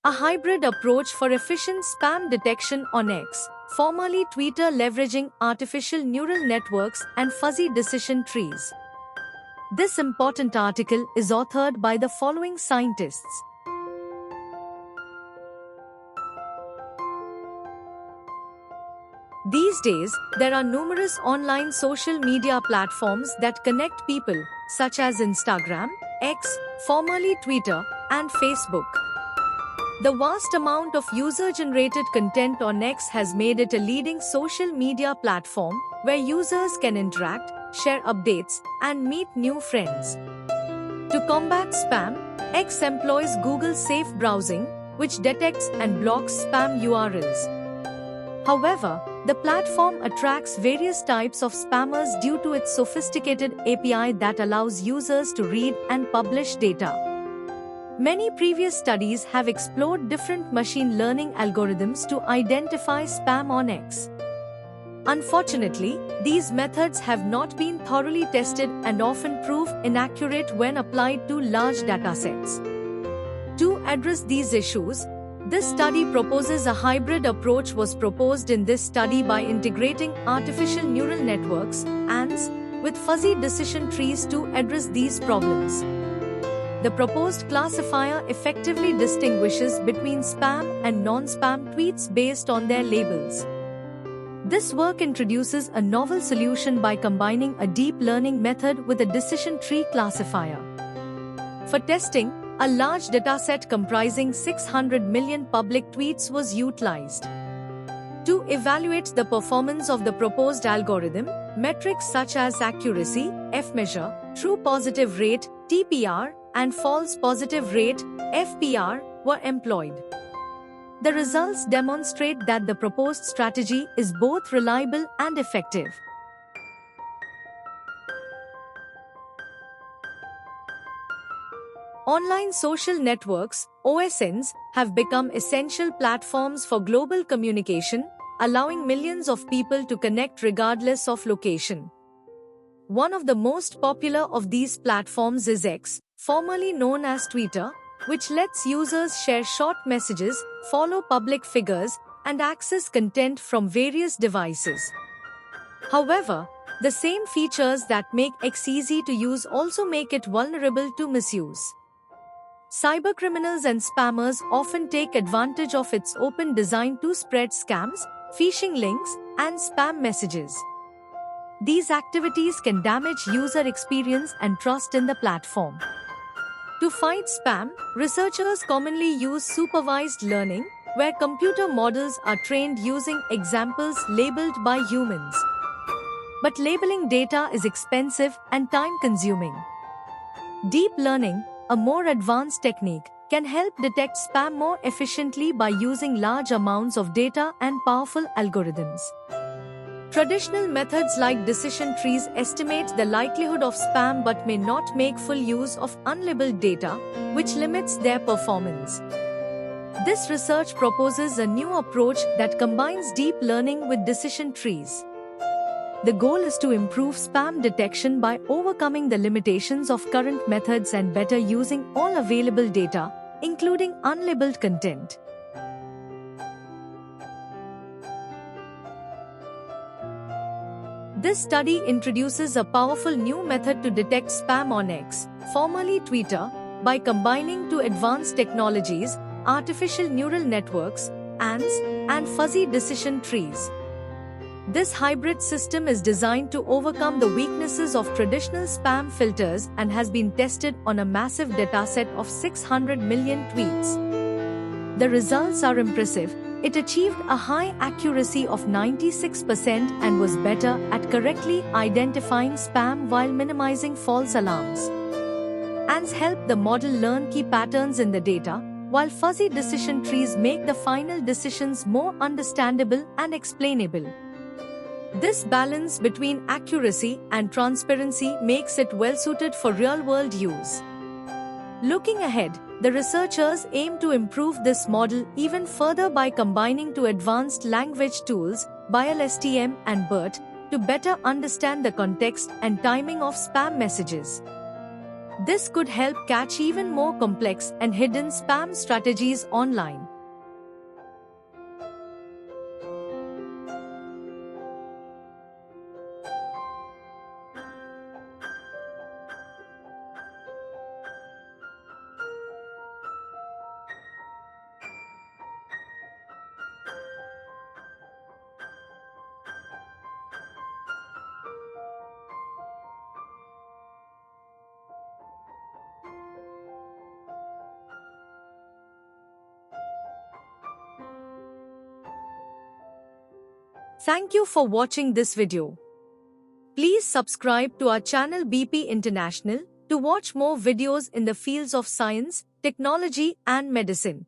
a hybrid approach for efficient spam detection on X, formerly Twitter, leveraging artificial neural networks and fuzzy decision trees. This important article is authored by the following scientists. These days, there are numerous online social media platforms that connect people, such as Instagram, X, formerly Twitter, and Facebook. The vast amount of user-generated content on X has made it a leading social media platform where users can interact, share updates, and meet new friends. To combat spam, X employs Google's Safe Browsing, which detects and blocks spam URLs. However, the platform attracts various types of spammers due to its sophisticated API that allows users to read and publish data. Many previous studies have explored different machine learning algorithms to identify spam on X. Unfortunately, these methods have not been thoroughly tested and often prove inaccurate when applied to large datasets. To address these issues, this study proposes a hybrid approach. Was proposed in this study by integrating artificial neural networks (ANNs) with fuzzy decision trees to address these problems. The proposed classifier effectively distinguishes between spam and non-spam tweets based on their labels. This work introduces a novel solution by combining a deep learning method with a decision tree classifier. For testing, a large dataset comprising 600 million public tweets was utilized. To evaluate the performance of the proposed algorithm, metrics such as accuracy, F-measure, true positive rate, TPR, and false positive rate, FPR, were employed. The results demonstrate that the proposed strategy is both reliable and effective. Online social networks, OSNs, have become essential platforms for global communication, allowing millions of people to connect regardless of location. One of the most popular of these platforms is X, formerly known as Twitter, which lets users share short messages, follow public figures, and access content from various devices. However, the same features that make X easy to use also make it vulnerable to misuse. Cybercriminals and spammers often take advantage of its open design to spread scams, phishing links, and spam messages. These activities can damage user experience and trust in the platform. To fight spam, researchers commonly use supervised learning, where computer models are trained using examples labeled by humans. But labeling data is expensive and time-consuming. Deep learning, a more advanced technique, can help detect spam more efficiently by using large amounts of data and powerful algorithms. Traditional methods like decision trees estimate the likelihood of spam but may not make full use of unlabeled data, which limits their performance. This research proposes a new approach that combines deep learning with decision trees. The goal is to improve spam detection by overcoming the limitations of current methods and better using all available data, including unlabeled content. This study introduces a powerful new method to detect spam on X, formerly Twitter, by combining two advanced technologies, artificial neural networks, ANNs, and fuzzy decision trees. This hybrid system is designed to overcome the weaknesses of traditional spam filters and has been tested on a massive dataset of 600 million tweets. The results are impressive. It achieved a high accuracy of 96% and was better at correctly identifying spam while minimizing false alarms. ANNs help the model learn key patterns in the data, while fuzzy decision trees make the final decisions more understandable and explainable. This balance between accuracy and transparency makes it well-suited for real-world use. Looking ahead, the researchers aim to improve this model even further by combining two advanced language tools, ByleSTM and BERT, to better understand the context and timing of spam messages. This could help catch even more complex and hidden spam strategies online. Thank you for watching this video. Please subscribe to our channel BP International to watch more videos in the fields of science, technology and medicine.